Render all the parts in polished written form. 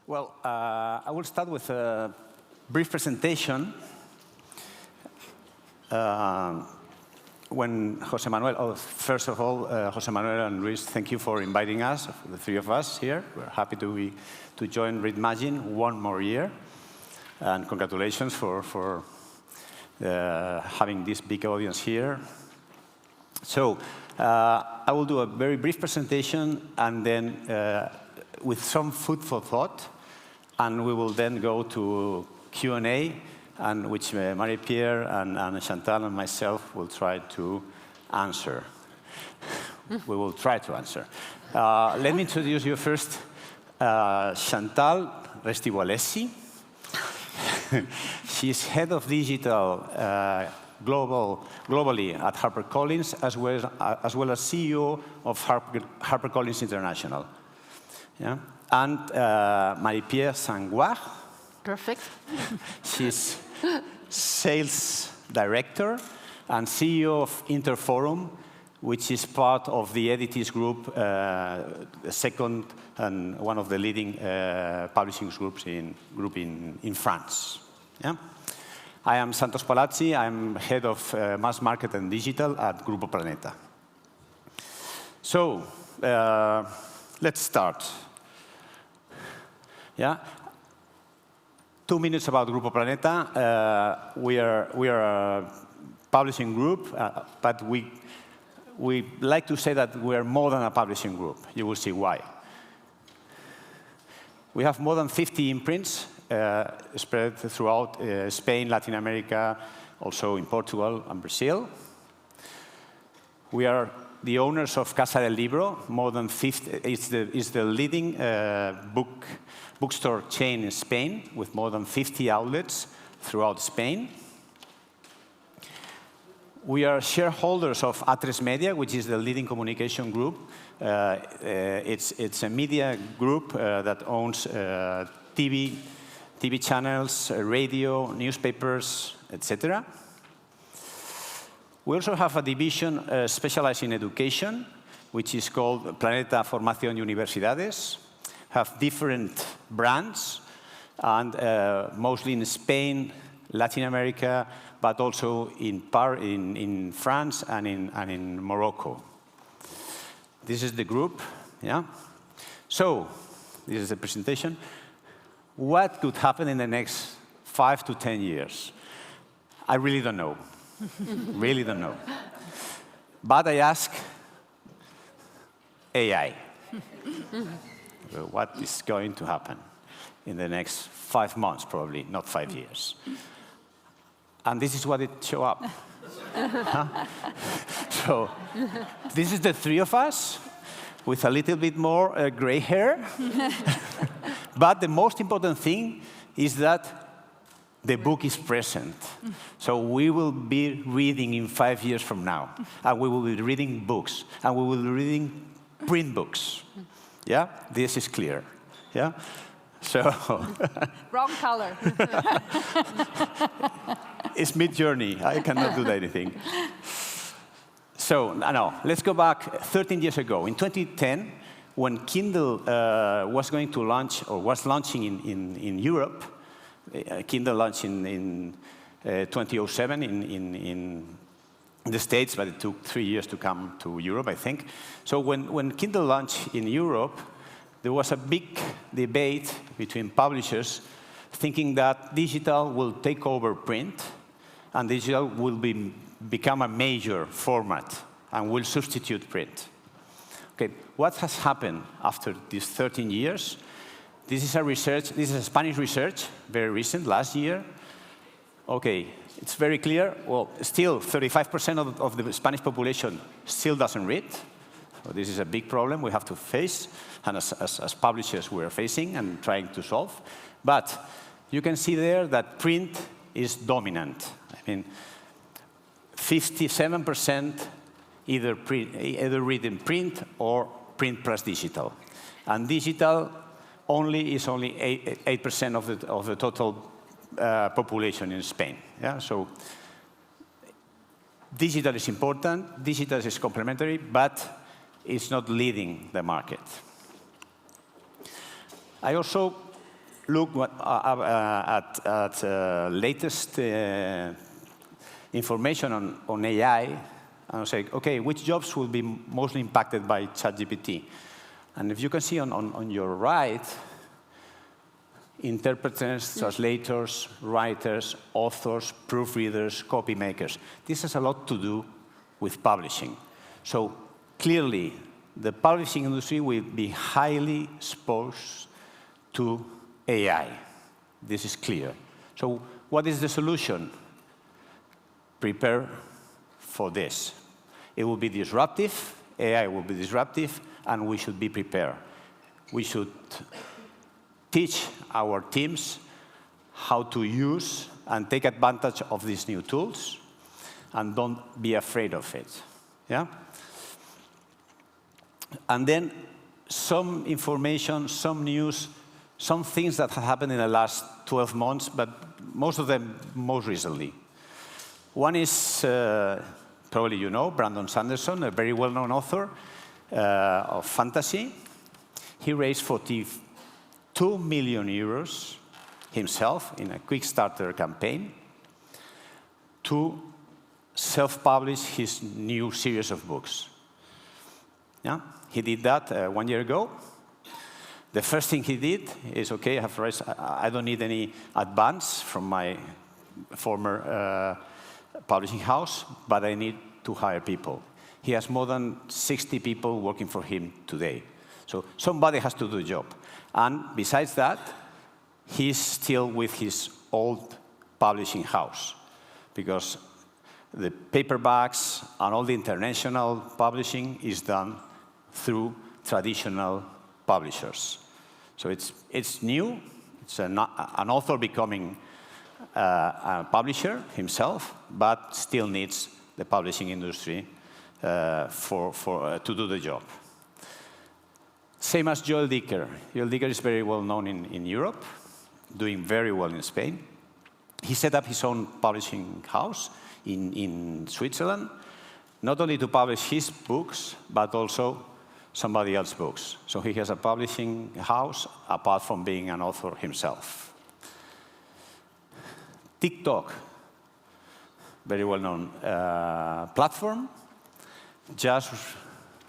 Well, I will start with a brief presentation. When Jose Manuel, first of all, Jose Manuel and Luis, thank you for inviting us, the three of us here. We're happy to join Readmagine one more year. And congratulations for having this big audience here. So I will do a very brief presentation, and then with some food for thought, and we will then go to Q&A, and which Marie-Pierre and Chantal and myself will try to answer. We will try to answer. Let me introduce you first, Chantal Restivo-Alessi. She's head of digital globally at HarperCollins, as well as CEO of HarperCollins International. Yeah? And Marie-Pierre Sangouard. Perfect. She's sales director and CEO of Interforum, which is part of the Editis group, the second and one of the leading publishing groups in France. Yeah? I am Santos Palazzi. I'm head of mass market and digital at Grupo Planeta. So let's start. Yeah. 2 minutes about Grupo Planeta. We are a publishing group, but we like to say that we are more than a publishing group. You will see why. We have more than 50 imprints spread throughout Spain, Latin America, also in Portugal and Brazil. We are the owners of Casa del Libro. More than 50. It's the leading bookstore chain in Spain, with more than 50 outlets throughout Spain. We are shareholders of A3 Media, which is the leading communication group. It's a media group that owns TV channels, radio, newspapers, etc. We also have a division specialized in education, which is called Planeta Formación y Universidades. Have different brands, and mostly in Spain, Latin America, but also in France and in Morocco. This is the group, yeah? So, this is the presentation. What could happen in the next 5 to 10 years? I really don't know. Really don't know. But I ask AI. What is going to happen in the next 5 months, probably, not 5 years? And this is what it show up. Huh? So this is the three of us with a little bit more gray hair. But the most important thing is that the book is present. So we will be reading in 5 years from now. And we will be reading books. And we will be reading print books. Yeah? This is clear. Yeah? So wrong color. It's mid-journey. I cannot do anything. So, no, let's go back 13 years ago. In 2010, when Kindle was going to launch, or was launching in Europe, Kindle launched in 2007 in the States, but it took 3 years to come to Europe, I think. So when Kindle launched in Europe, there was a big debate between publishers thinking that digital will take over print, and digital will become a major format and will substitute print. Okay, what has happened after these 13 years? This is a Spanish research, very recent, last year. Okay, it's very clear. Well, still 35% of the Spanish population still doesn't read. So this is a big problem we have to face, and as publishers we are facing and trying to solve. But you can see there that print is dominant. I mean, 57% either read in print or print plus digital. And digital is only 8% of the total population in Spain. Yeah? So digital is important, digital is complementary, but it's not leading the market. I also look at latest information on AI, and say, okay, which jobs will be mostly impacted by ChatGPT? And if you can see on your right, interpreters, translators, writers, authors, proofreaders, copy makers. This has a lot to do with publishing. So clearly, the publishing industry will be highly exposed to AI. This is clear. So what is the solution? Prepare for this. It will be disruptive, AI will be disruptive, and we should be prepared. We should teach our teams how to use and take advantage of these new tools, and don't be afraid of it. Yeah? And then some information, some news, some things that have happened in the last 12 months, but most of them most recently. One is, probably you know, Brandon Sanderson, a very well-known author of fantasy. He raised 42 million euros himself in a Kickstarter campaign to self-publish his new series of books. Yeah? He did that 1 year ago. The first thing he did is, okay, I don't need any advance from my former publishing house, but I need to hire people. He has more than 60 people working for him today. So somebody has to do the job. And besides that, he's still with his old publishing house, because the paperbacks and all the international publishing is done through traditional publishers. So it's new. It's an author becoming a publisher himself, but still needs the publishing industry to do the job. Same as Joel Dicker. Joel Dicker is very well known in Europe, doing very well in Spain. He set up his own publishing house in Switzerland, not only to publish his books, but also somebody else's books. So he has a publishing house apart from being an author himself. TikTok, very well-known platform, just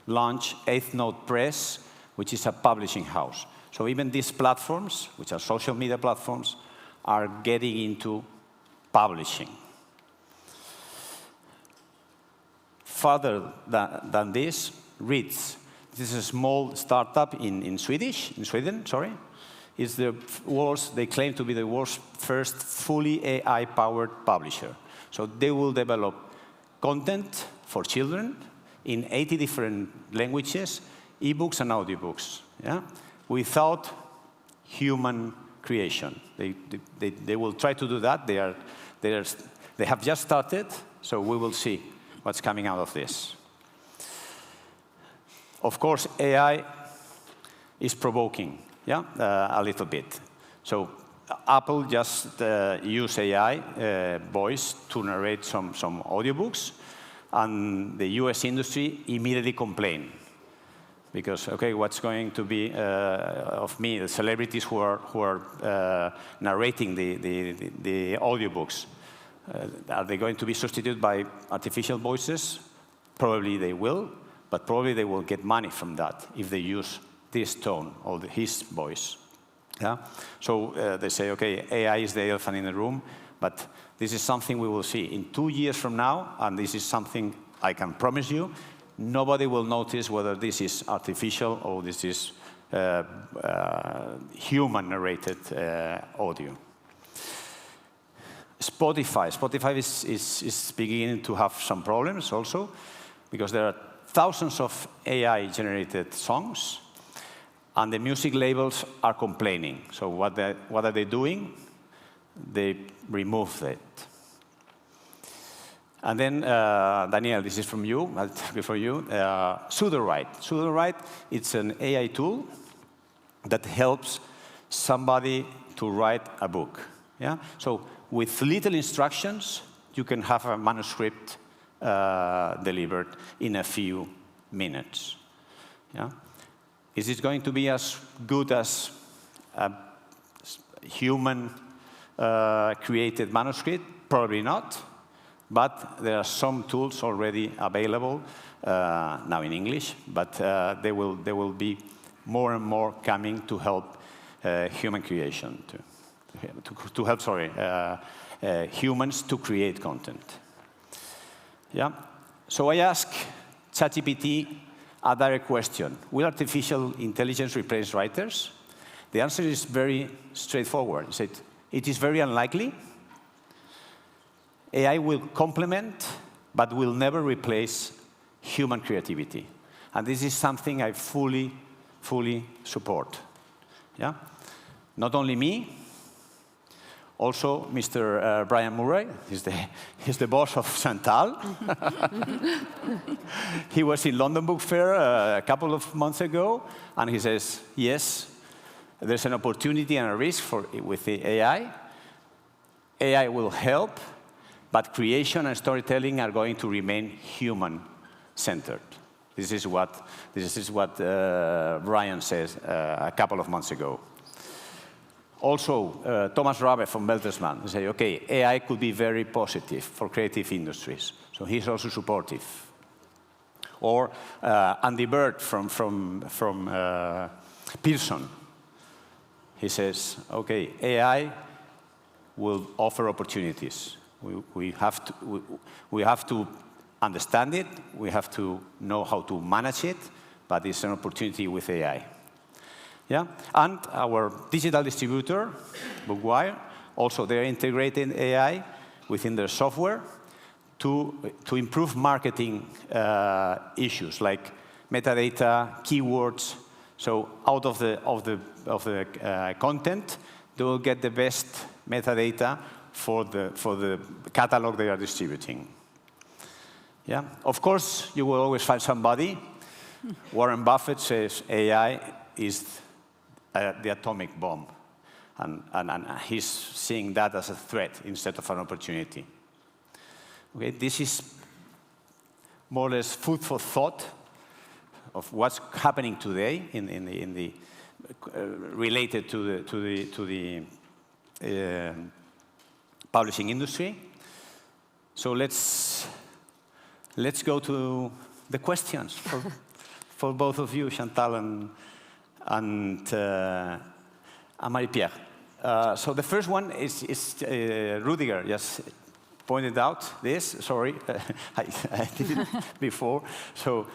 launched Eighth Note Press, which is a publishing house. So even these platforms, which are social media platforms, are getting into publishing. Further than this, Reads. This is a small startup in Sweden, sorry. It's the world's, they claim to be the world's first fully AI-powered publisher. So they will develop content for children in 80 different languages, ebooks and audiobooks, yeah? Without human creation. They will try to do that. They have just started, so we will see what's coming out of this. Of course, AI is provoking, yeah, a little bit. So Apple just used AI voice to narrate some audiobooks, and the US industry immediately complained. Because, okay, what's going to be of me, the celebrities who are narrating the audiobooks? Are they going to be substituted by artificial voices? Probably they will, but probably they will get money from that if they use this tone or his voice. Yeah? So they say, okay, AI is the elephant in the room, but this is something we will see in 2 years from now, and this is something I can promise you. Nobody will notice whether this is artificial or this is human-narrated audio. Spotify is beginning to have some problems also, because there are thousands of AI-generated songs, and the music labels are complaining. So what are they doing? They remove it. And then, Daniel, this is from you, before you, Pseudowrite. Pseudowrite, it's an AI tool that helps somebody to write a book. Yeah? So with little instructions, you can have a manuscript delivered in a few minutes. Yeah? Is it going to be as good as human created manuscript? Probably not. But there are some tools already available now in English, but there will be more and more coming to help human creation, to help, humans to create content. Yeah. So I ask ChatGPT a direct question: will artificial intelligence replace writers? The answer is very straightforward. It said, it is very unlikely. AI will complement, but will never replace human creativity. And this is something I fully support. Yeah? Not only me, also Mr. Brian Murray, he's the boss of Chantal. He was in London Book Fair a couple of months ago, and he says, yes, there's an opportunity and a risk with the AI. AI will help, but creation and storytelling are going to remain human-centered. This is what Brian says a couple of months ago. Also, Thomas Rabe from Bertelsmann say, okay, AI could be very positive for creative industries. So he's also supportive. Or Andy Bird from Pearson. He says, okay, AI will offer opportunities. We have to understand it. We have to know how to manage it. But it's an opportunity with AI. Yeah? And our digital distributor, Bookwire, also they're integrating AI within their software to improve marketing issues like metadata, keywords. So out of the content, they will get the best metadata for the catalog they are distributing. Yeah? Of course, you will always find somebody. Warren Buffett says AI is the atomic bomb. And he's seeing that as a threat instead of an opportunity. Okay, this is more or less food for thought of what's happening today related to the publishing industry. So let's go to the questions for both of you, Chantal and Marie-Pierre. So the first one is Rudiger just pointed out this. Sorry, I did it before. So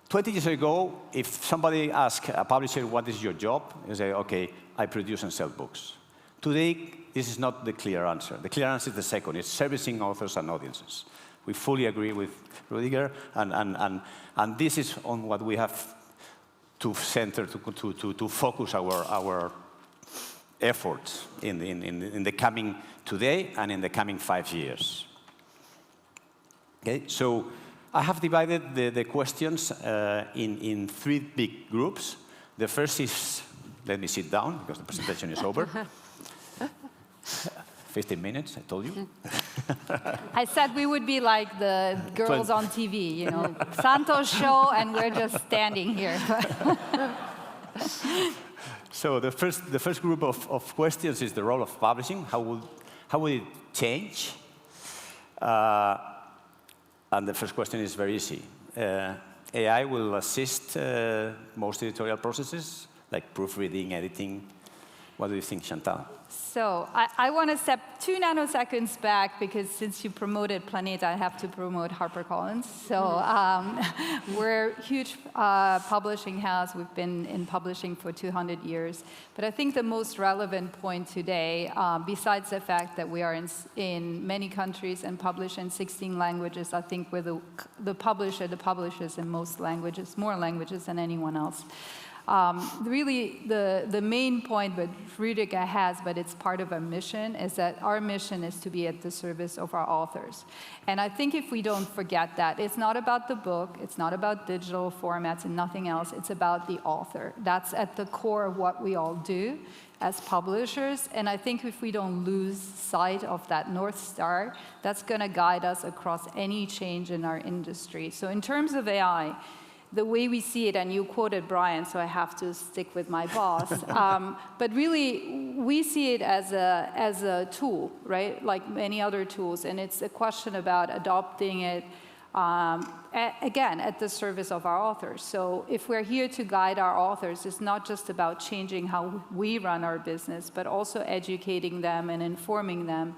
20 years ago, if somebody asked a publisher, what is your job? You say, okay, I produce and sell books. Today, this is not the clear answer. The clear answer is the second. It's servicing authors and audiences. We fully agree with Rudiger, and this is on what we have to center, to focus our efforts in the coming today and in the coming 5 years. Okay, so I have divided the questions in 3 big groups. The first is, let me sit down because the presentation is over. 15 minutes, I told you. I said we would be like the girls on TV, you know, Santos show, and we're just standing here. So the first group of questions is the role of publishing. How will it change? And the first question is very easy. AI will assist most editorial processes, like proofreading, editing. What do you think, Chantal? So I want to step 2 nanoseconds back, because since you promoted Planeta, I have to promote HarperCollins. So we're a huge publishing house. We've been in publishing for 200 years. But I think the most relevant point today, besides the fact that we are in many countries and publish in 16 languages, I think we're the publishers in most languages, more languages than anyone else. Really, the main point that Rudiger has, but it's part of our mission, is that our mission is to be at the service of our authors. And I think if we don't forget that, it's not about the book, it's not about digital formats and nothing else, it's about the author. That's at the core of what we all do as publishers. And I think if we don't lose sight of that North Star, that's going to guide us across any change in our industry. So in terms of AI, the way we see it, and you quoted Brian, so I have to stick with my boss, but really, we see it as a tool, right? Like many other tools, and it's a question about adopting it, again, at the service of our authors. So if we're here to guide our authors, it's not just about changing how we run our business, but also educating them and informing them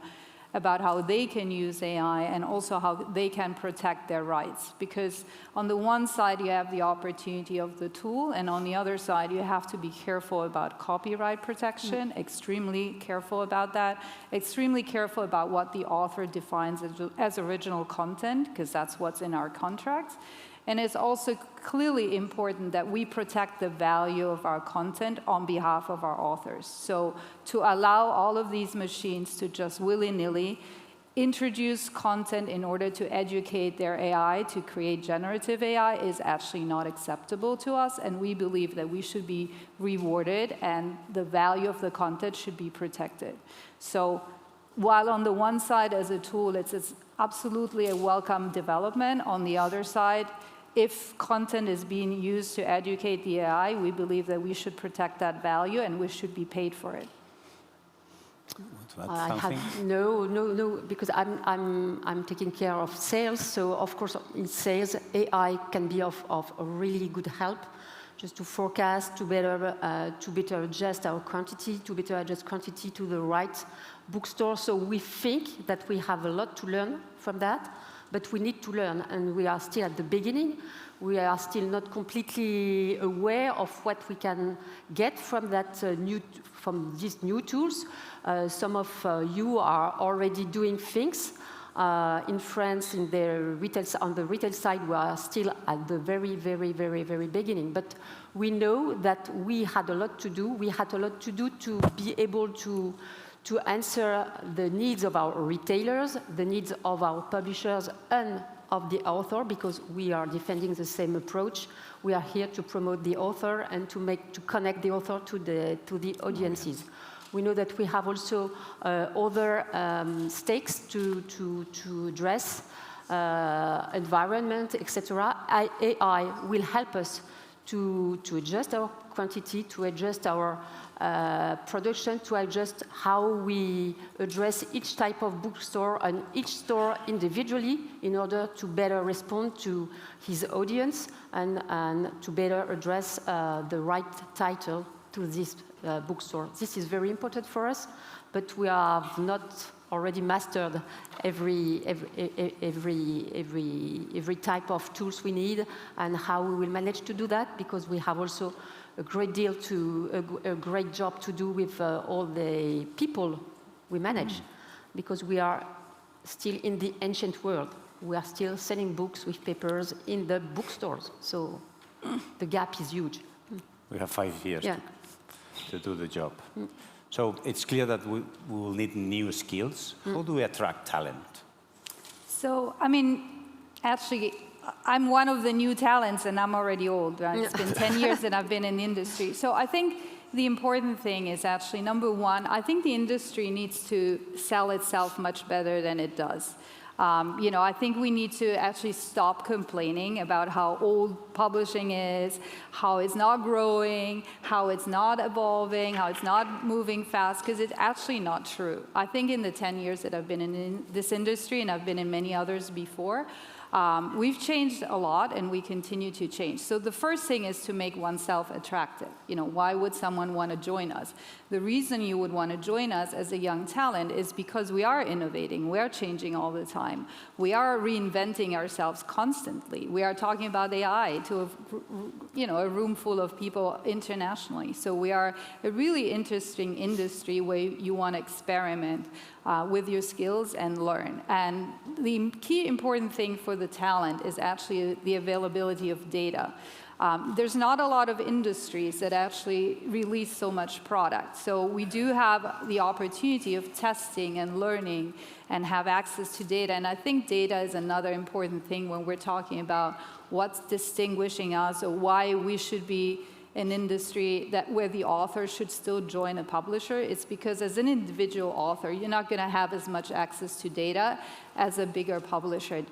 about how they can use AI and also how they can protect their rights. Because on the one side, you have the opportunity of the tool, and on the other side, you have to be careful about copyright protection, extremely careful about that, extremely careful about what the author defines as original content, because that's what's in our contracts. And it's also clearly important that we protect the value of our content on behalf of our authors. So to allow all of these machines to just willy-nilly introduce content in order to educate their AI, to create generative AI, is actually not acceptable to us, and we believe that we should be rewarded and the value of the content should be protected. So while on the one side as a tool, it's absolutely a welcome development, on the other side, if content is being used to educate the AI, we believe that we should protect that value and we should be paid for it. No, because I'm taking care of sales. So of course, in sales, AI can be of a really good help, just to forecast, to better adjust our quantity, to better adjust quantity to the right bookstore. So we think that we have a lot to learn from that. But we need to learn, and we are still at the beginning. We are still not completely aware of what we can get from from these new tools. Some of you are already doing things. In France, on the retail side, we are still at the very beginning. But we know that we had a lot to do. We had a lot to do to be able to answer the needs of our retailers, the needs of our publishers, and of the author, because we are defending the same approach. We are here to promote the author and to connect the author to the audiences. We know that we have also other stakes to address, environment, etc. AI will help us to adjust our quantity, to adjust our production, to adjust how we address each type of bookstore and each store individually in order to better respond to his audience and to better address the right title to this bookstore. This is very important for us, but we have not already mastered every type of tools we need and how we will manage to do that, because we have also a great job to do with all the people we manage, because we are still in the ancient world. We are still selling books with papers in the bookstores, so the gap is huge. We have 5 years to do the job. So it's clear that we will need new skills. How do we attract talent? So, I mean, actually, I'm one of the new talents, and I'm already old. Right? It's been 10 years that I've been in the industry. So I think the important thing is actually, number one, I think the industry needs to sell itself much better than it does. I think we need to actually stop complaining about how old publishing is, how it's not growing, how it's not evolving, how it's not moving fast, because it's actually not true. I think in the 10 years that I've been in this industry, and I've been in many others before, we've changed a lot, and we continue to change. So the first thing is to make oneself attractive. Why would someone want to join us? The reason you would want to join us as a young talent is because we are innovating. We are changing all the time. We are reinventing ourselves constantly. We are talking about AI to a room full of people internationally. So we are a really interesting industry where you want to experiment with your skills and learn. And the key important thing for the talent is actually the availability of data. There's not a lot of industries that actually release so much product. So we do have the opportunity of testing and learning and have access to data. And I think data is another important thing when we're talking about what's distinguishing us or why we should be an industry where the author should still join a publisher. It's because as an individual author, you're not going to have as much access to data as a bigger publisher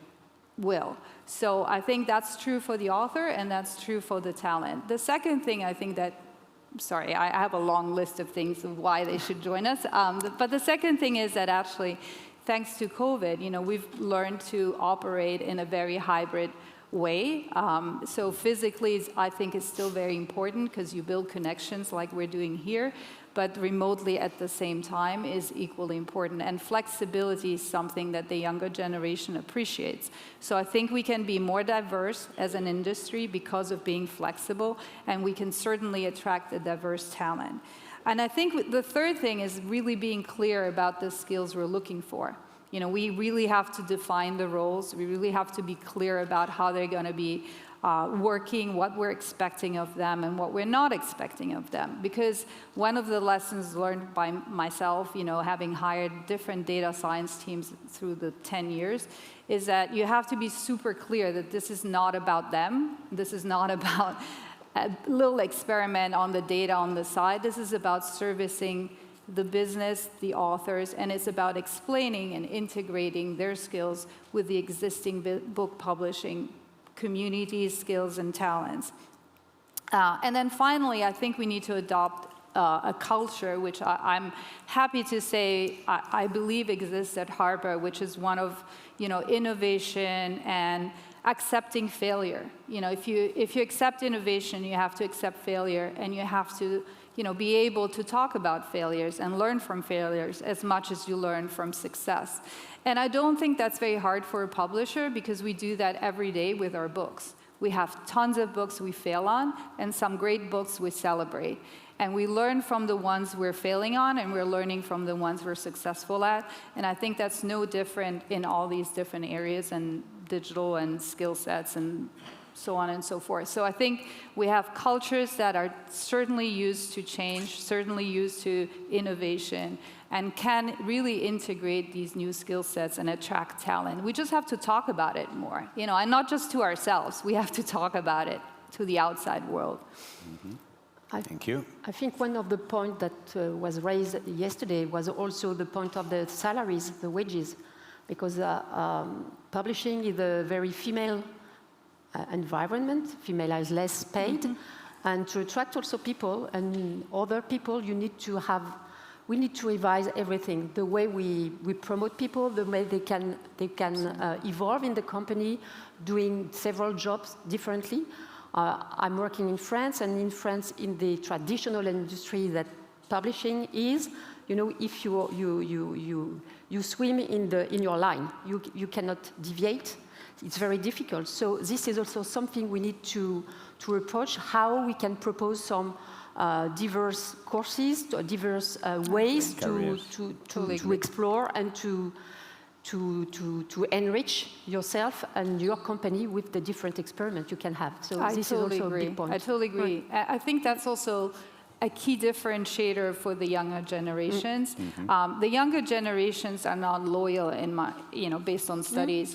will. So I think that's true for the author, and that's true for the talent. The second thing I think that, sorry, I have a long list of things of why they should join us. But the second thing is that actually, thanks to COVID, we've learned to operate in a very hybrid way. So physically, I think is still very important because you build connections like we're doing here, but remotely at the same time is equally important. And flexibility is something that the younger generation appreciates. So I think we can be more diverse as an industry because of being flexible, and we can certainly attract a diverse talent. And I think the third thing is really being clear about the skills we're looking for. We really have to define the roles. We really have to be clear about how they're going to be working, what we're expecting of them, and what we're not expecting of them. Because one of the lessons learned by myself, having hired different data science teams through the 10 years, is that you have to be super clear that this is not about them. This is not about a little experiment on the data on the side. This is about servicing the business, the authors, and it's about explaining and integrating their skills with the existing book publishing communities, skills, and talents. And then finally, I think we need to adopt a culture, which I'm happy to say I believe exists at Harper, which is one of innovation and accepting failure. If you accept innovation, you have to accept failure, and you have to be able to talk about failures and learn from failures as much as you learn from success. And I don't think that's very hard for a publisher, because we do that every day with our books. We have tons of books we fail on, and some great books we celebrate. And we learn from the ones we're failing on, and we're learning from the ones we're successful at. And I think that's no different in all these different areas, and digital and skill sets and so on and so forth. So I think we have cultures that are certainly used to change, certainly used to innovation, and can really integrate these new skill sets and attract talent. We just have to talk about it more, and not just to ourselves. We have to talk about it to the outside world. Mm-hmm. Thank you. I think one of the points that was raised yesterday was also the point of the salaries, the wages, because publishing is a very female environment. Female is less paid, and to attract also people and other people, we need to revise everything. The way we promote people, the way they can evolve in the company, doing several jobs differently. I'm working in France, and in France, in the traditional industry that publishing is, if you swim in your line, you cannot deviate. It's very difficult. So this is also something we need to approach, how we can propose some diverse courses, diverse ways to explore and to enrich yourself and your company with the different experiments you can have. So this is also a big point. I totally agree. Right. I think that's also a key differentiator for the younger generations. The younger generations are not loyal based on studies,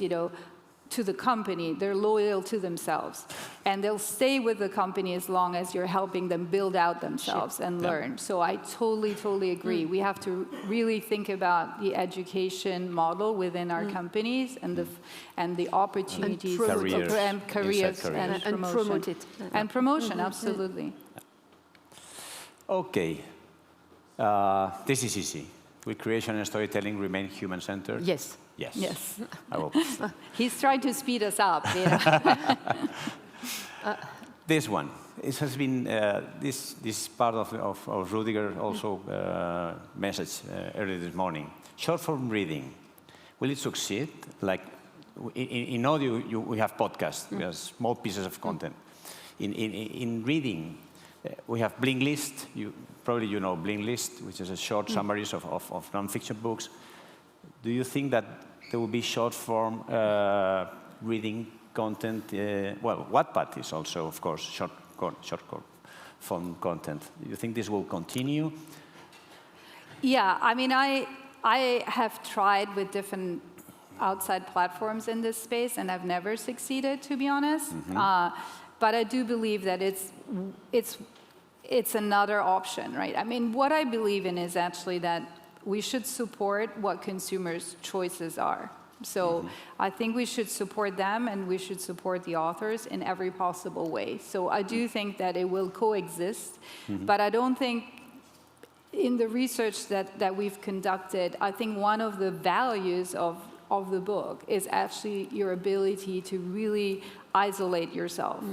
to the company. They're loyal to themselves, and they'll stay with the company as long as you're helping them build out themselves and learn. So I totally agree. We have to really think about the education model within our companies and the opportunities and careers and promote it. And promotion, absolutely. Okay, this is easy. Will creation and storytelling remain human-centered? Yes. Yes. I hope. He's trying to speed us up. This one. It has been this part of Rudiger also message early this morning. Short-form reading. Will it succeed? Like in audio, we have podcasts. We have small pieces of content. In reading, we have Blinklist. Probably you know Blinklist, which is a short summaries of non-fiction books. Do you think that there will be short-form reading content? Well, Wattpad is also, of course, short-form content. Do you think this will continue? Yeah, I mean, I have tried with different outside platforms in this space, and I've never succeeded, to be honest. But I do believe that it's another option, right? I mean, what I believe in is actually that we should support what consumers' choices are. So I think we should support them and we should support the authors in every possible way. So I do think that it will coexist, but I don't think in the research that we've conducted, I think one of the values of the book is actually your ability to really isolate yourself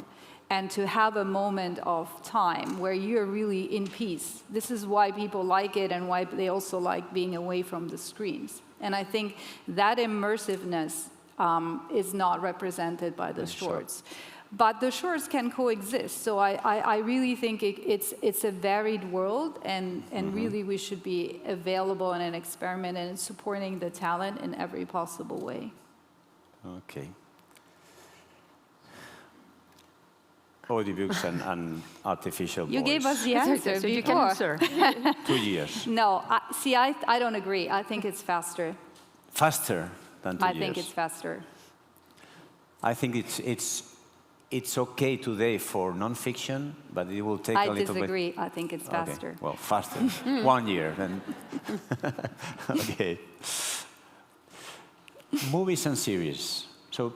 and to have a moment of time where you're really in peace. This is why people like it and why they also like being away from the screens. And I think that immersiveness is not represented by the shorts. But the shorts can coexist. So I really think it's a varied world, and really we should be available in an experiment and supporting the talent in every possible way. Okay. Audiobooks and artificial voice. You gave us the answer so you can answer. 2 years. No, I don't agree. I think it's faster. Faster than 2 years. I think it's faster. I think it's okay today for non-fiction, but it will take a little bit. I disagree. I think it's faster. Okay. Well, faster. 1 year. Then. Okay. Movies and series. So,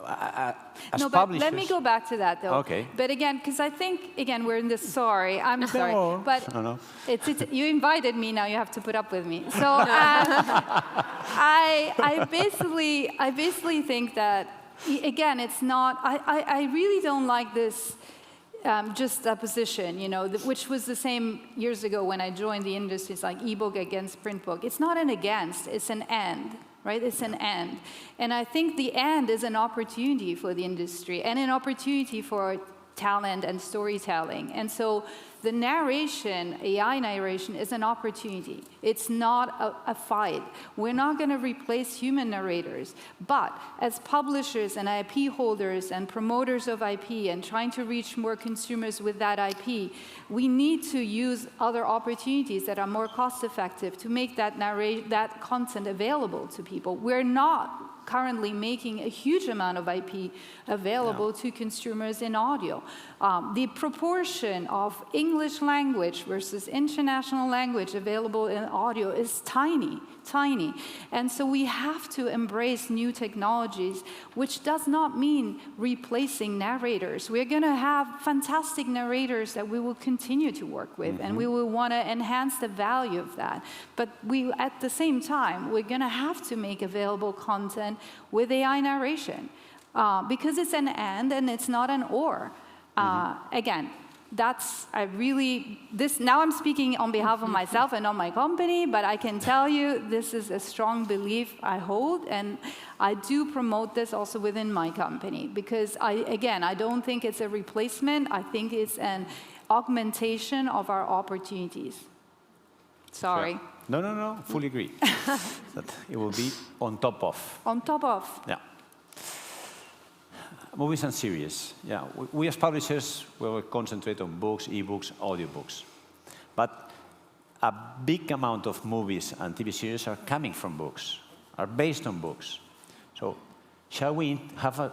as no, but publishers... let me go back to that, though. Okay. But again, because I think, again, we're in this, I'm sorry. No. But No. you invited me, now you have to put up with me. So I basically think that, again, it's not, I really don't like this juxtaposition, which was the same years ago when I joined the industry. It's like ebook against print book. It's not an against, it's an and. Right? It's an and. And I think the and is an opportunity for the industry and an opportunity for talent and storytelling. And so the narration, AI narration, is an opportunity. It's not a fight. We're not going to replace human narrators. But as publishers and IP holders and promoters of IP and trying to reach more consumers with that IP, we need to use other opportunities that are more cost-effective to make that content available to people. We're not currently making a huge amount of IP available to consumers in audio. The proportion of English language versus international language available in audio is tiny. And so we have to embrace new technologies, which does not mean replacing narrators. We're going to have fantastic narrators that we will continue to work with, and we will want to enhance the value of that. But at the same time, we're going to have to make available content with AI narration because it's an and it's not an or. Again, now I'm speaking on behalf of myself and on my company, but I can tell you this is a strong belief I hold, and I do promote this also within my company, because I don't think it's a replacement. I think it's an augmentation of our opportunities. Sorry. Sure. No, fully agree. That it will be on top of. On top of. Yeah. Movies and series. Yeah, we as publishers will concentrate on books, ebooks, audiobooks. But a big amount of movies and TV series are coming from books, are based on books. So shall we have a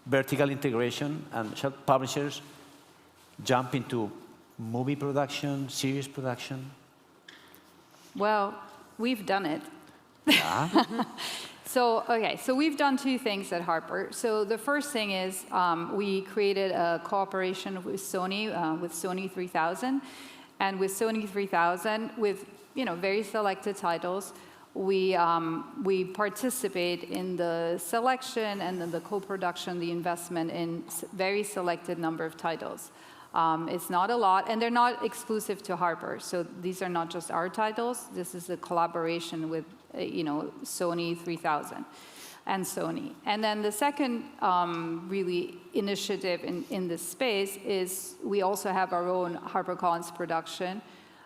vertical integration, and shall publishers jump into movie production, series production? Well, we've done it. Yeah. So we've done two things at Harper. So the first thing is we created a cooperation with Sony 3000. And with Sony 3000, with very selected titles, we participate in the selection and then the co-production, the investment in very selected number of titles. It's not a lot, and they're not exclusive to Harper. So these are not just our titles. This is a collaboration with Sony 3000 and Sony. And then the second really initiative in this space is we also have our own HarperCollins production,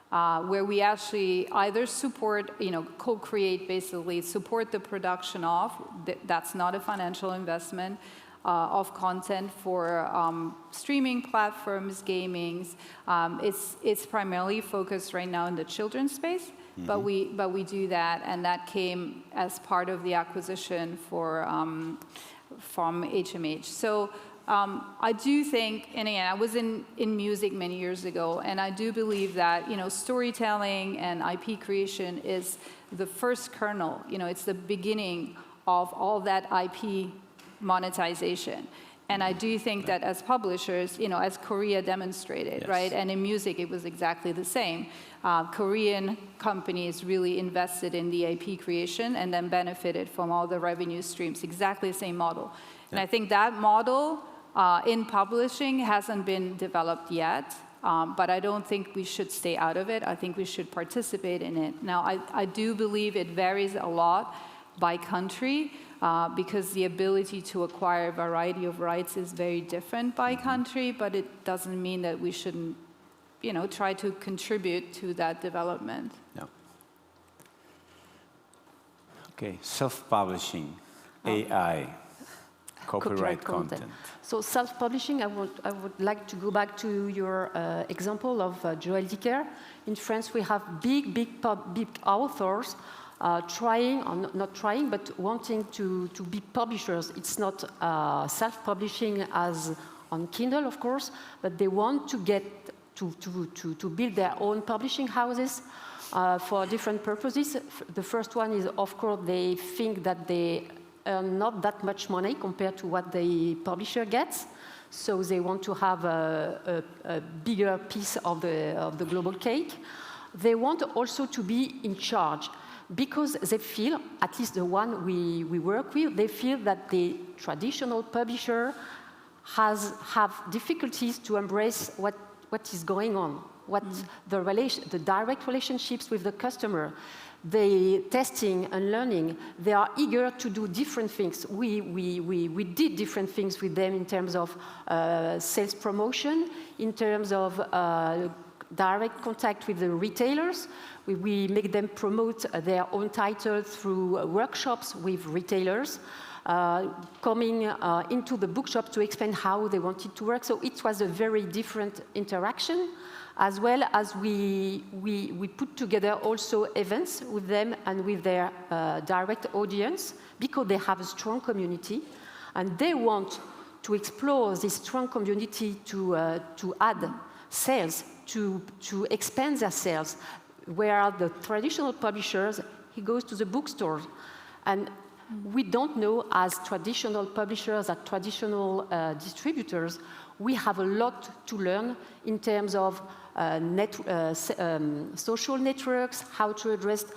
where we actually either support, co-create, basically support the production of, that's not a financial investment, of content for streaming platforms, gamings. It's primarily focused right now in the children's space, but we do that, and that came as part of the acquisition from HMH. So I do think, and again, I was in music many years ago, and I do believe that storytelling and IP creation is the first kernel. It's the beginning of all that IP monetization. And I do think that as publishers, as Korea demonstrated, Yes. right? And in music, it was exactly the same. Korean companies really invested in the IP creation and then benefited from all the revenue streams, exactly the same model. And I think that model in publishing hasn't been developed yet, but I don't think we should stay out of it. I think we should participate in it. Now, I do believe it varies a lot by country, because the ability to acquire a variety of rights is very different by country, but it doesn't mean that we shouldn't, try to contribute to that development. Yeah. Okay, self-publishing, AI, copyright content. So self-publishing, I would like to go back to your example of Joël Dicker. In France, we have big authors trying, or not trying, but wanting to be publishers. It's not self-publishing as on Kindle, of course, but they want to get to build their own publishing houses for different purposes. The first one is, of course, they think that they earn not that much money compared to what the publisher gets. So they want to have a bigger piece of the global cake. They want also to be in charge, because they feel, at least the one we work with, they feel that the traditional publisher have difficulties to embrace what is going on, the direct relationships with the customer, the testing and learning. They are eager to do different things. We did different things with them in terms of sales promotion, in terms of direct contact with the retailers. We make them promote their own titles through workshops with retailers, coming into the bookshop to explain how they wanted to work. So it was a very different interaction, as well as we put together also events with them and with their direct audience, because they have a strong community, and they want to explore this strong community to add sales, to expand their sales. Where the traditional publishers, he goes to the bookstore. And we don't know, as traditional publishers, as traditional distributors, we have a lot to learn in terms of social networks, how to address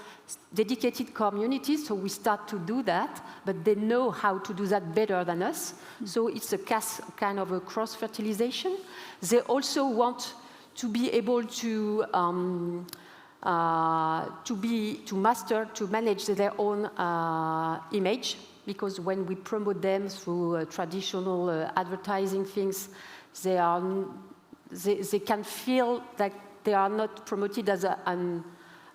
dedicated communities. So we start to do that, but they know how to do that better than us. So it's a kind of a cross-fertilization. They also want to be able to manage their own image, because when we promote them through traditional advertising things, they can feel that they are not promoted as an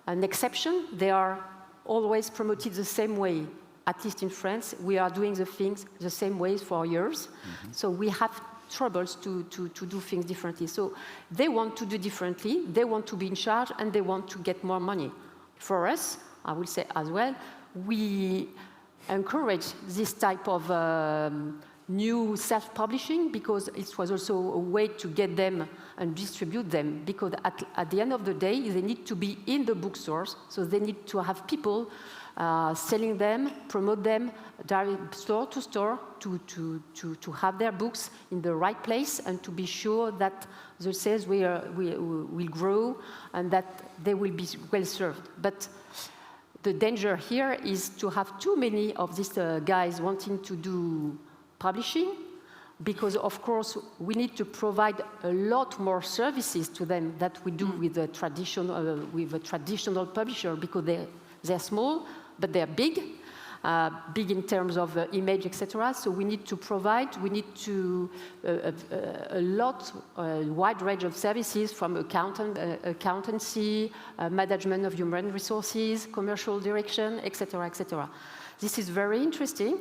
exception. They are always promoted the same way. At least in France, we are doing the things the same way for years. So we have troubles to do things differently. So they want to do differently, they want to be in charge, and they want to get more money. For us, I will say as well, we encourage this type of new self-publishing, because it was also a way to get them and distribute them, because at the end of the day, they need to be in the bookstores, so they need to have people selling them, promote them, direct store to store, to have their books in the right place, and to be sure that the sales will grow and that they will be well served. But the danger here is to have too many of these guys wanting to do publishing, because of course we need to provide a lot more services to them that we do with a traditional publisher, because they're small, but they're big in terms of image, etc. So we need to provide, a wide range of services, from accountancy, management of human resources, commercial direction, etc., etc. This is very interesting.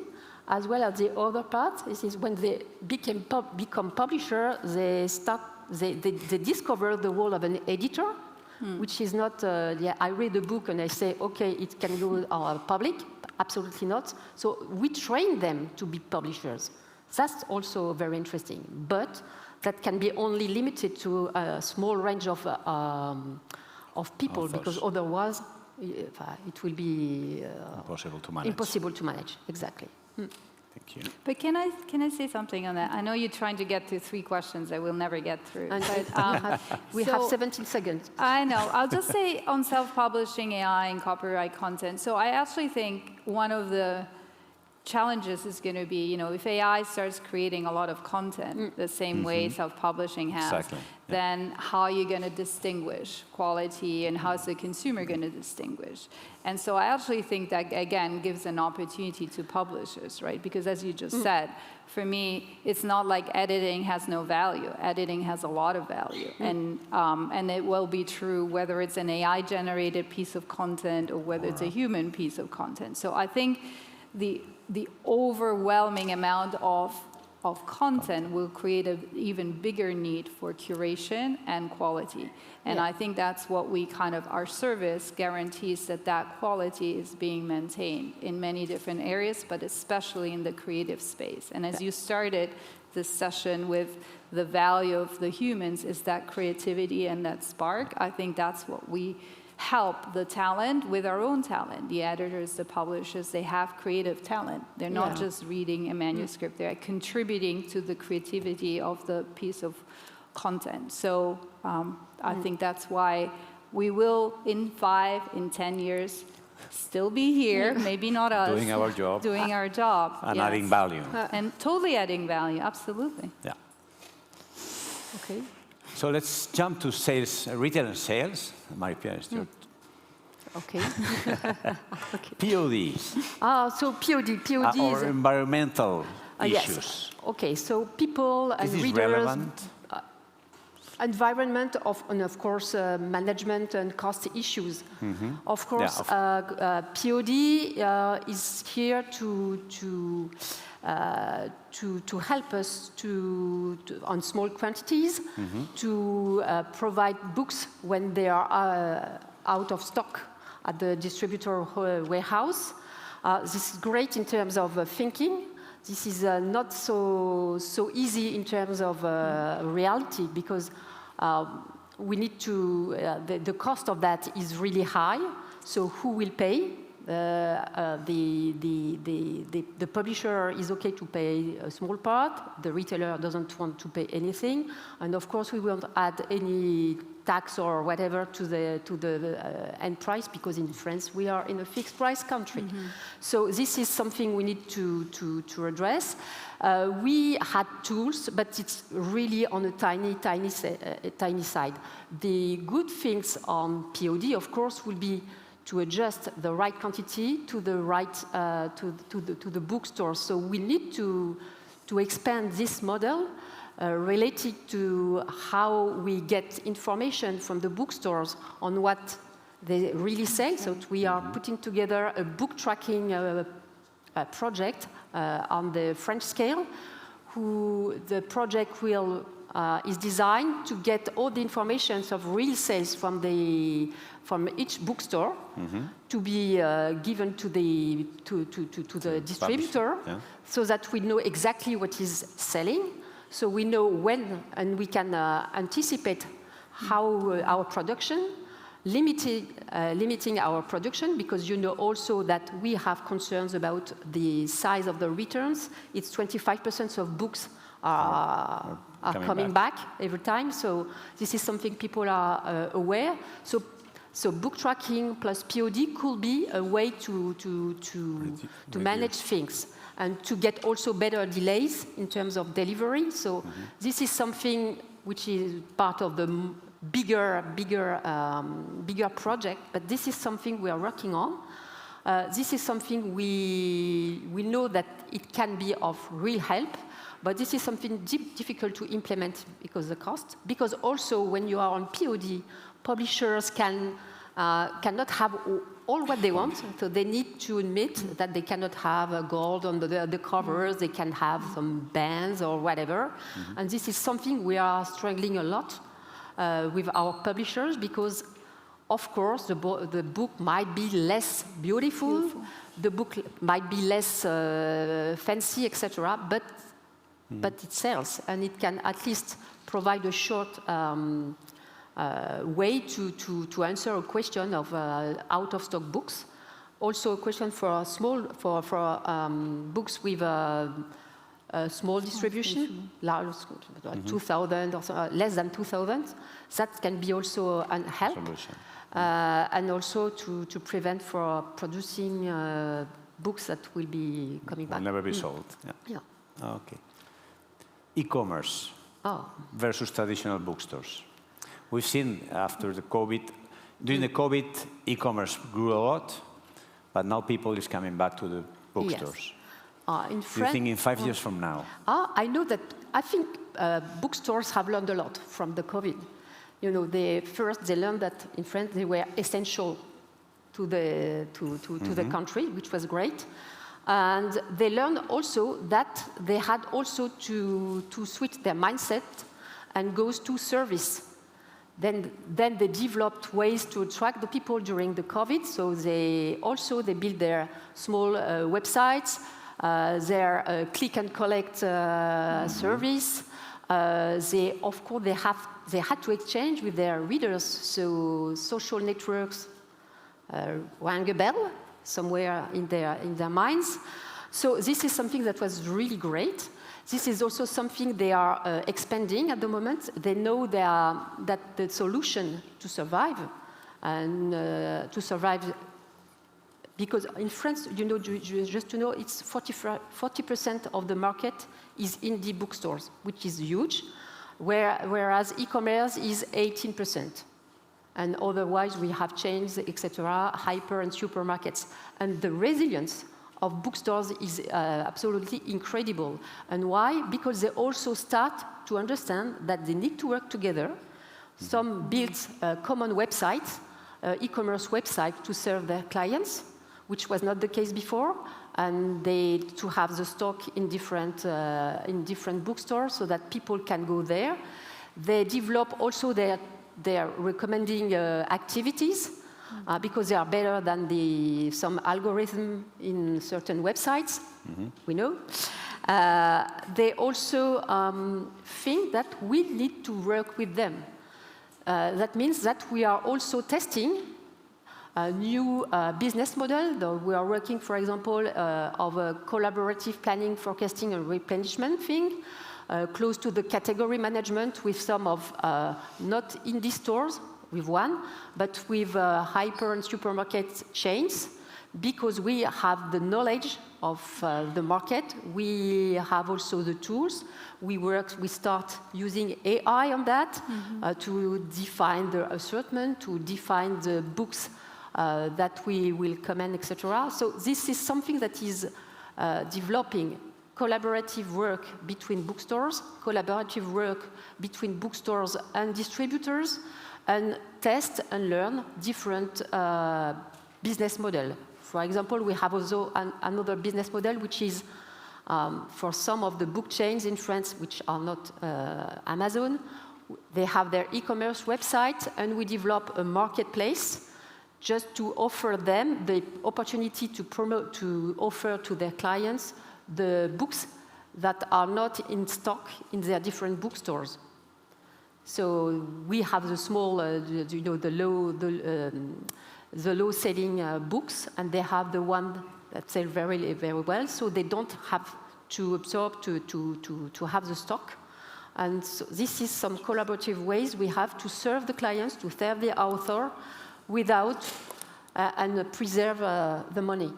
As well as the other part, this is when they become publisher, they discover the role of an editor, which is not, I read a book and I say, okay, it can go public. Absolutely not. So we train them to be publishers. That's also very interesting. But that can be only limited to a small range of people, because otherwise it will be impossible to manage. Impossible to manage, exactly. Thank you. But can I say something on that? I know you're trying to get to 3 questions I will never get through. And but, we have 17 seconds. I know. I'll just say on self-publishing AI and copyright content. So I actually think one of the challenges is going to be, if AI starts creating a lot of content the same way self-publishing has, Exactly. then how are you going to distinguish quality and how is the consumer going to distinguish? And so I actually think that, again, gives an opportunity to publishers, right? Because as you just said, for me, it's not like editing has no value. Editing has a lot of value. And it will be true whether it's an AI-generated piece of content or whether it's a human piece of content. So I think the overwhelming amount of content will create an even bigger need for curation and quality. And I think that's what our service guarantees, that quality is being maintained in many different areas, but especially in the creative space. And as you started this session with the value of the humans is that creativity and that spark, I think that's what we help the talent with our own talent. The editors, the publishers, they have creative talent. They're not just reading a manuscript. They're contributing to the creativity of the piece of content. So I think that's why we will, in 5, in 10 years, still be here, maybe not us. Doing our job. Doing our job. And adding value. And totally adding value, absolutely. Yeah. Okay. So let's jump to sales, retail and sales. Marie-Pierre, Okay. PODs. So PODs or environmental issues. Yes. Okay, so people and This is readers. relevant. Environment and of course management and cost issues. Of course, POD is here to help us on small quantities to provide books when they are out of stock at the distributor warehouse. This is great in terms of thinking. This is not so easy in terms of reality, because we need to, the cost of that is really high. So who will pay? The publisher is okay to pay a small part. The retailer doesn't want to pay anything. And of course, we won't add any tax or whatever to the end price, because in France, we are in a fixed price country. So this is something we need to address. We had tools, but it's really on a tiny side. The good things on POD, of course, will be to adjust the right quantity to the right to the bookstore. So we need to expand this model related to how we get information from the bookstores on what they really say. So we are putting together a book tracking project on the French scale. The project is designed to get all the information of real sales from each bookstore to be given to the distributor, so that we know exactly what is selling. So we know when, and we can anticipate how our production, limiting our production, because you know also that we have concerns about the size of the returns. It's 25% of books are coming back every time. So this is something people are aware. So book tracking plus POD could be a way to manage things and to get also better delays in terms of delivery. So this is something which is part of the bigger project, but this is something we are working on. This is something we know that it can be of real help, but this is something difficult to implement because of the cost. Because also when you are on POD, publishers cannot have all what they want, so they need to admit that they cannot have a gold on the covers, they can have some bands or whatever. And this is something we are struggling a lot with our publishers, because of course the book might be less beautiful, the book might be less fancy, etc., but it sells, and it can at least provide a short way to answer a question of out-of-stock books. Also a question for books with small distribution, large, 2,000 or so, less than 2,000. That can be also a help. And also to prevent for producing books that will be coming back. Will never be sold. Yeah. Okay. E-commerce versus traditional bookstores. We've seen after the COVID, during the COVID, e-commerce grew a lot, but now people is coming back to the bookstores. Yes. Do you think in 5 years from now? I know that, I think bookstores have learned a lot from the COVID. You know, they learned that in France they were essential to the country, which was great. And they learned also that they had also to switch their mindset and goes to service. Then they developed ways to attract the people during the COVID. So they built their small websites, their click and collect service. They had to exchange with their readers. So social networks rang a bell somewhere in their minds. So this is something that was really great. This is also something they are expanding at the moment. They know that the solution to survive, because in France, you know, just to know, it's 40% of the market is indie bookstores, which is huge, whereas e-commerce is 18%. And otherwise, we have chains, etc., hyper and supermarkets. And the resilience of bookstores is absolutely incredible. And why? Because they also start to understand that they need to work together. Some built common websites, e-commerce websites to serve their clients, which was not the case before. And to have the stock in different bookstores so that people can go there. They develop also their recommending activities. Because they are better than some algorithm in certain websites, we know. They also think that we need to work with them. That means that we are also testing a new business model. We are working, for example, of a collaborative planning, forecasting, and replenishment thing, close to the category management with some of not indie stores, with one, but with hyper and supermarket chains, because we have the knowledge of the market. We have also the tools. We start using AI on that to define the assortment, to define the books that we will command, etc. So this is something that is developing collaborative work between bookstores, collaborative work between bookstores and distributors, and test and learn different business model. For example, we have also another business model, which is for some of the book chains in France, which are not Amazon. They have their e-commerce website, and we develop a marketplace just to offer them the opportunity to offer to their clients the books that are not in stock in their different bookstores. So we have the small, the low-selling books, and they have the one that sell very, very well. So they don't have to absorb to have the stock. And so this is some collaborative ways we have to serve the clients, to serve the author, without and preserve the money.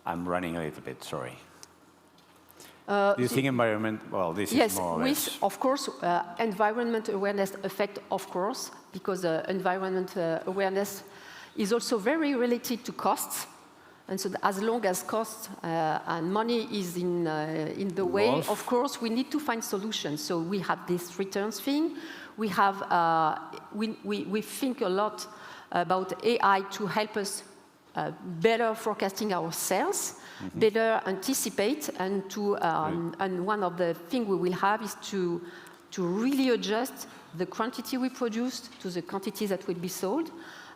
I'm running a little bit. Sorry. Do you think environment, well, this is more or less... Yes, of course, environment awareness affect, of course, because environment awareness is also very related to costs. And so as long as costs and money is in the way, of course, we need to find solutions. So we have this returns thing. We have, we think a lot about AI to help us better forecasting our sales, better anticipate, and and one of the things we will have is to really adjust the quantity we produce to the quantity that will be sold.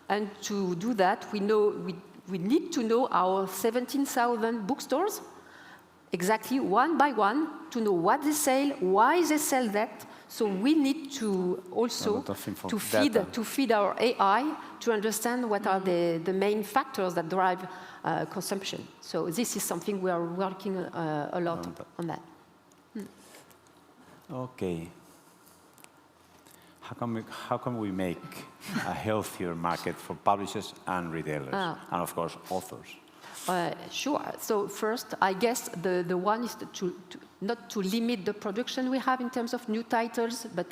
And to do that, we need to know our 17,000 bookstores exactly one by one to know what they sell, why they sell that, So we need to also to feed our AI to understand what are the main factors that drive consumption. So this is something we are working a lot on that. Okay. How can we make a healthier market for publishers and retailers, and of course authors? Sure. So first, I guess the one is not to limit the production we have in terms of new titles, but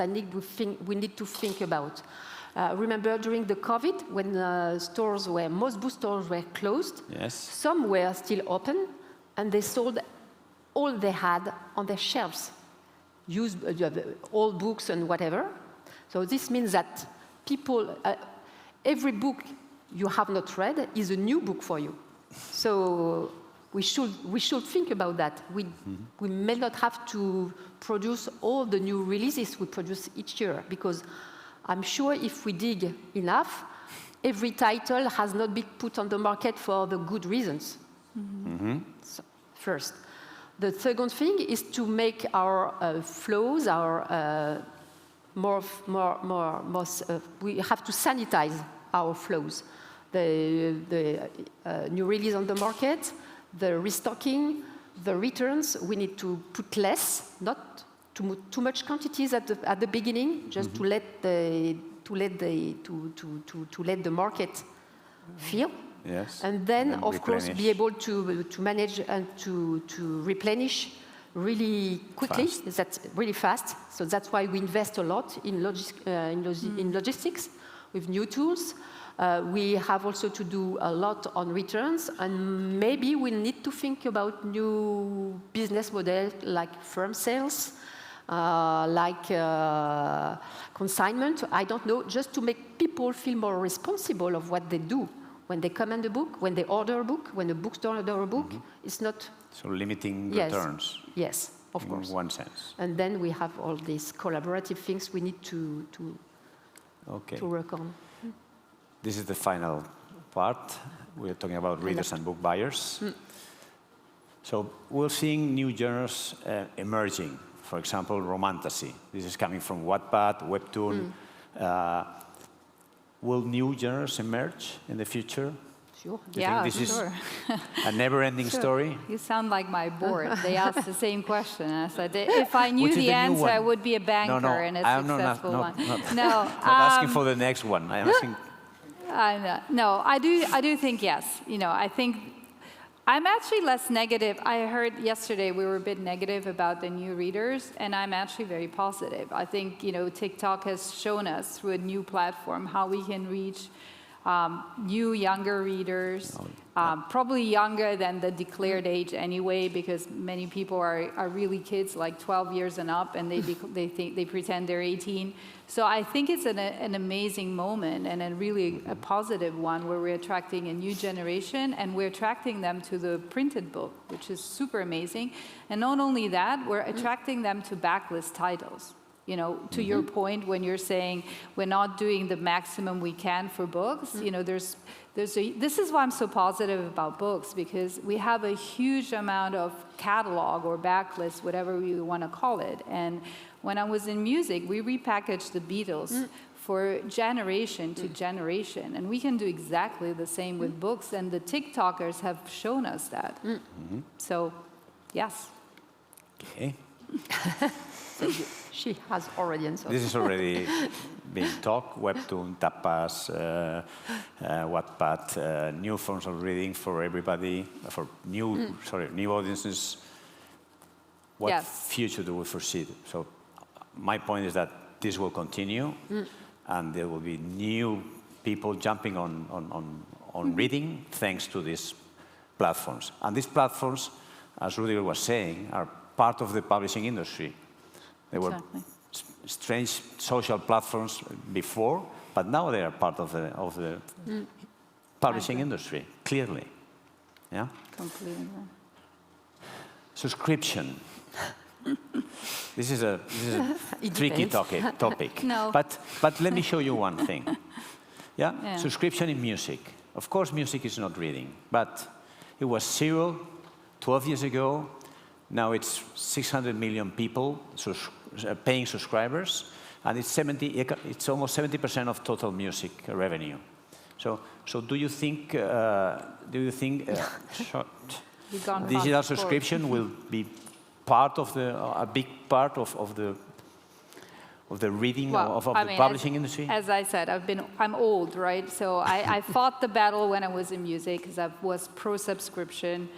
we need to think about. Remember during the COVID, when most bookstores were closed, yes, some were still open, and they sold all they had on their shelves, old books and whatever. So this means that people, every book you have not read is a new book for you. So we should think about that. We may not have to produce all the new releases we produce each year, because I'm sure if we dig enough, every title has not been put on the market for the good reasons. So, first. The second thing is to make our flows, we have to sanitize our flows. The new release on the market, the restocking, the returns, we need to put less, not too much quantities at the beginning, just to let the market feel. Yes. And then of course, be able to manage and to replenish really quickly. That's really fast. So that's why we invest a lot in logistics with new tools. We have also to do a lot on returns, and maybe we need to think about new business models like firm sales, like consignment. I don't know, just to make people feel more responsible of what they do. When they command a book, when they order a book, when a bookstore orders a book, it's not... So limiting returns. Yes, of course. In one sense. And then we have all these collaborative things we need to work on. This is the final part. We're talking about readers and book buyers. So we're seeing new genres emerging. For example, romantasy. This is coming from Wattpad, Webtoon. Will new genres emerge in the future? Sure. Do you think this is a never-ending story? You sound like my board. They asked the same question. I said, if I knew the answer, I would be a banker and a successful one. No, I'm asking for the next one. I'm asking. No, I do think yes. I think I'm actually less negative. I heard yesterday we were a bit negative about the new readers, and I'm actually very positive. I think TikTok has shown us through a new platform how we can reach new, younger readers, probably younger than the declared age anyway, because many people are really kids, like 12 years and up, and they pretend they're 18. So I think it's an amazing moment and a really a positive one where we're attracting a new generation, and we're attracting them to the printed book, which is super amazing. And not only that, we're attracting them to backlist titles. To your point, when you're saying we're not doing the maximum we can for books, this is why I'm so positive about books, because we have a huge amount of catalog or backlist, whatever we want to call it. And when I was in music, we repackaged the Beatles for generation to generation. And we can do exactly the same with books, and the TikTokers have shown us that. So, yes. Okay. She has already answered. This is already being talked. Webtoon, Tapas, Wattpad, new forms of reading for everybody, for new audiences. What future do we foresee? So my point is that this will continue, and there will be new people jumping on reading thanks to these platforms. And these platforms, as Rudiger was saying, are part of the publishing industry. They were strange social platforms before, but now they are part of the publishing industry, clearly. Yeah? Completely. Subscription. This is a tricky topic. No. But let me show you one thing. Yeah? Subscription in music. Of course, music is not reading, but it was 12 years ago. Now it's 600 million people paying subscribers, and it's almost 70% of total music revenue. So do you think digital subscription will be part of a big part of the reading of the publishing industry? As I said, I'm old, right? So I fought the battle when I was in music because I was pro-subscription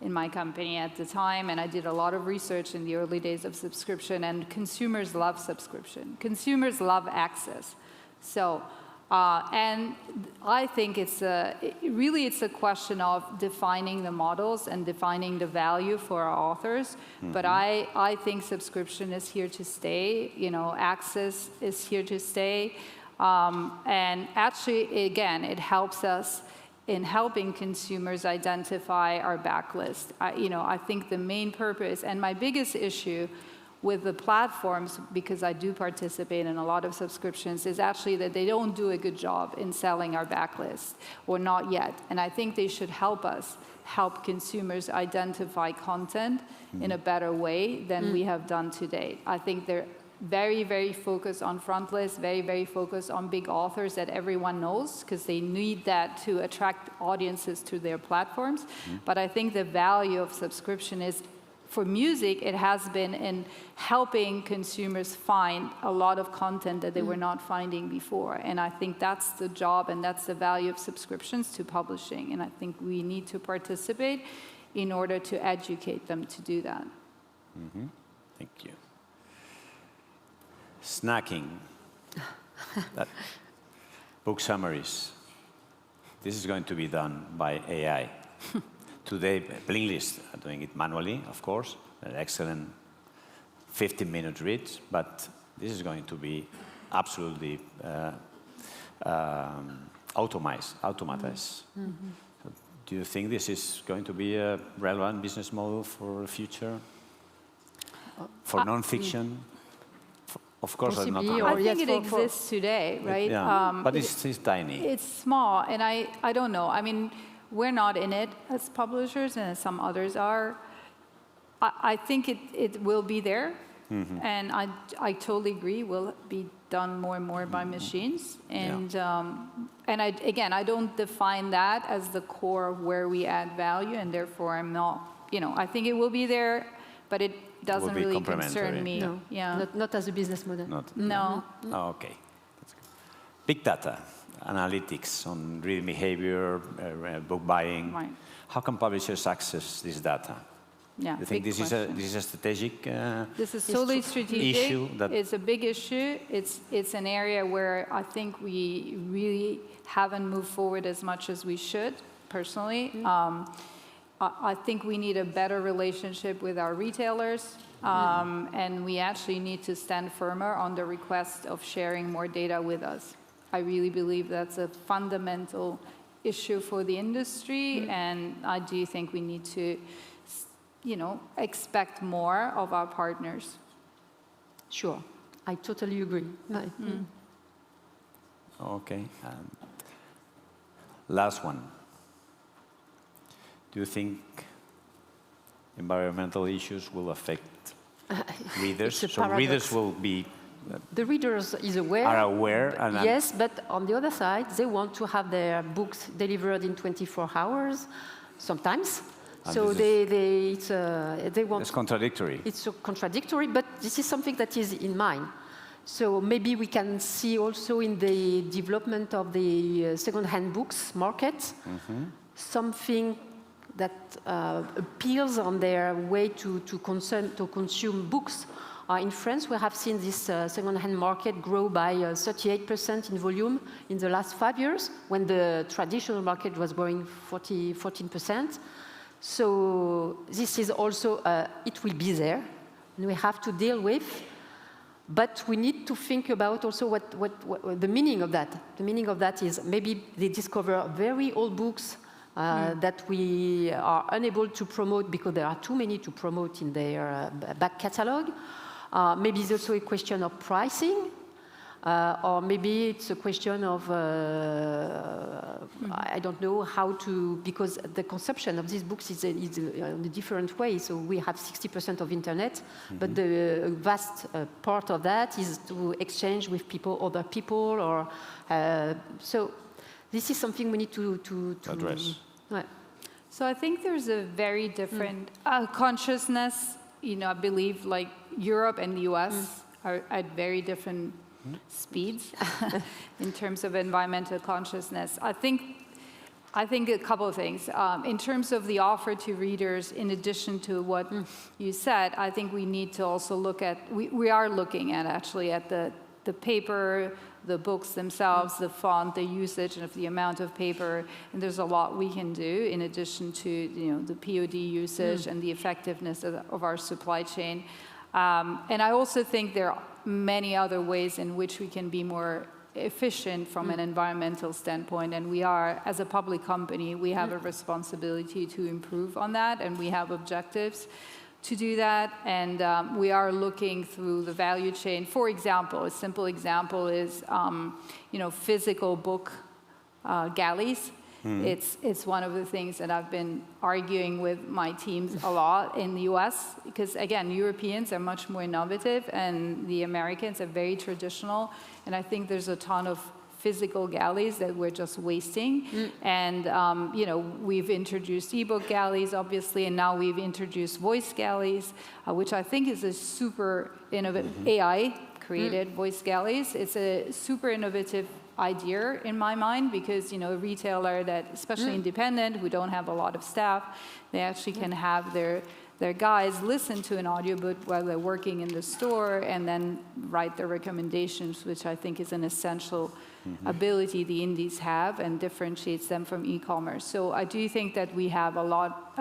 in my company at the time, and I did a lot of research in the early days of subscription, and consumers love subscription. Consumers love access. So, and I think it's a question of defining the models and defining the value for our authors. Mm-hmm. But I think subscription is here to stay. You know, access is here to stay. And actually, again, it helps us in helping consumers identify our backlist. I think the main purpose, and my biggest issue with the platforms, because I do participate in a lot of subscriptions, is actually that they don't do a good job in selling our backlist, or not yet. And I think they should help us help consumers identify content in a better way than we have done to date. I think they're very, very focused on front list, very, very focused on big authors that everyone knows, because they need that to attract audiences to their platforms. But I think the value of subscription is, for music, it has been in helping consumers find a lot of content that they were not finding before. And I think that's the job and that's the value of subscriptions to publishing. And I think we need to participate in order to educate them to do that. Mm-hmm. Thank you. Snacking. Book summaries. This is going to be done by AI. Today, Blinklist are doing it manually, of course. An excellent 15-minute read, but this is going to be absolutely automatized. Mm-hmm. Do you think this is going to be a relevant business model for the future? For non-fiction? Of course, not. I think it exists today, right? Yeah, but it's tiny. It's small, and I don't know. I mean, we're not in it as publishers, and some others are. I think it will be there, and I totally agree. Will be done more and more by machines, and I don't define that as the core of where we add value, and therefore I'm not. I think it will be there, but it doesn't really concern me. No. Yeah, not as a business model. No. Oh, okay. That's good. Big data. Analytics on reading behavior, book buying. Right. How can publishers access this data? Yeah, you think this is a strategic This is totally strategic. Issue it's a big issue. It's an area where I think we really haven't moved forward as much as we should, personally. I think we need a better relationship with our retailers, and we actually need to stand firmer on the request of sharing more data with us. I really believe that's a fundamental issue for the industry, and I do think we need to, expect more of our partners. Sure, I totally agree. Okay. Last one. Do you think environmental issues will affect readers? So readers will be... The readers are aware. Yes, but on the other side, they want to have their books delivered in 24 hours, sometimes. And so they want... It's contradictory. It's contradictory, but this is something that is in mind. So maybe we can see also in the development of the second-hand books market something that appeals on their way to consume books. In France, we have seen this second-hand market grow by 38% in volume in the last 5 years, when the traditional market was growing 14%. So this is also, it will be there, and we have to deal with. But we need to think about also what the meaning of that. The meaning of that is maybe they discover very old books that we are unable to promote because there are too many to promote in their back catalog. Maybe it's also a question of pricing. Or maybe it's a question of, I don't know how to, because the consumption of these books is in a different way. So we have 60% of internet, but the vast part of that is to exchange with people, other people, or so this is something we need to address. Ouais. So I think there's a very different consciousness. You know, I believe like Europe and the US are at very different speeds in terms of environmental consciousness. I think a couple of things. In terms of the offer to readers, in addition to what you said, I think we need to also look at, we are looking at actually at the paper, the books themselves, the font, the usage of the amount of paper, and there's a lot we can do in addition to, you know, the POD usage and the effectiveness of our supply chain. And I also think there are many other ways in which we can be more efficient from an environmental standpoint, and we are, as a public company, we have a responsibility to improve on that, and we have objectives to do that, and we are looking through the value chain. For example, a simple example is, you know, physical book galleys. It's one of the things that I've been arguing with my teams a lot in the US, because again, Europeans are much more innovative and the Americans are very traditional, and I think there's a ton of physical galleys that we're just wasting. And you know, we've introduced ebook galleys, obviously, and now we've introduced voice galleys, which I think is a super innovative AI-created voice galleys. It's a super innovative idea in my mind, because, you know, a retailer that, especially independent, who don't have a lot of staff, they actually can have their guys listen to an audiobook while they're working in the store and then write their recommendations, which I think is an essential ability the indies have and differentiates them from e-commerce. So I do think that we have a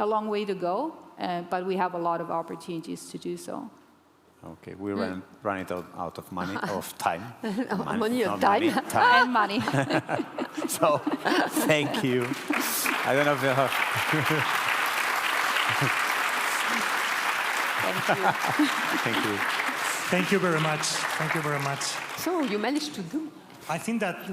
long way to go, but we have a lot of opportunities to do so. Okay, we ran out of money, of time. Money and time. And money. So, thank you. I don't know if you have... Thank you. Thank you. Thank you very much. Thank you very much. So you managed to do. I think that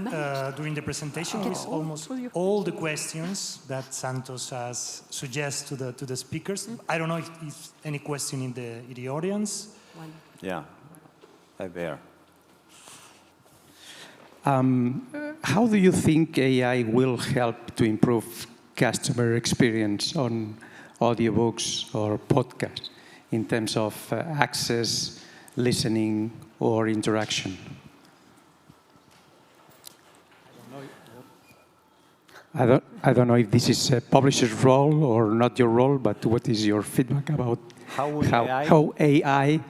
during the presentation, with almost all the questions that Santos has suggested to the speakers. I don't know if any question in the audience. Yeah, right there. How do you think AI will help to improve customer experience on audiobooks or podcasts in terms of access, listening, or interaction? I don't know if this is a publisher's role or not your role, but what is your feedback about how AI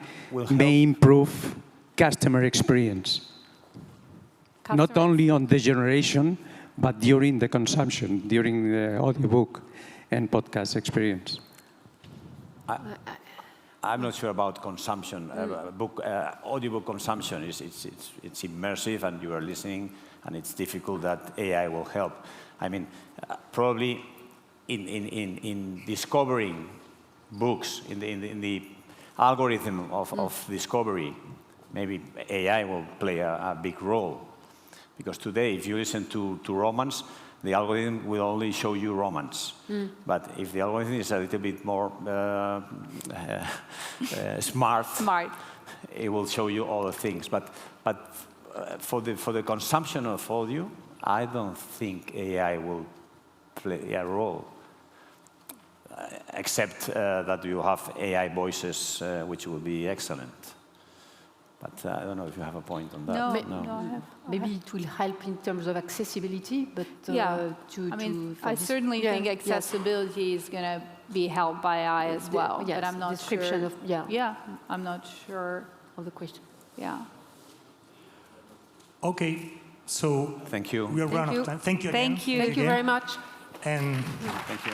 may improve customer experience? Not only on the generation, but during the consumption, during the audiobook and podcast experience. I'm not sure about consumption. Audiobook consumption it's immersive, and you are listening, and it's difficult that AI will help. I mean, probably in discovering books, in the algorithm of discovery, maybe AI will play a big role. Because today, if you listen to romance, the algorithm will only show you romance. But if the algorithm is a little bit more smart, it will show you other things. But for the consumption of audio, I don't think AI will play a role, except that you have AI voices, which will be excellent. But I don't know if you have a point on that. No. Maybe it will help in terms of accessibility, but I certainly think accessibility is going to be helped by AI as well. Yes, but I'm not description sure. of I'm not sure of the question. Yeah. Okay, so thank you. We are run out of time. Thank you again. Thank you. Thank you very much. And thank you.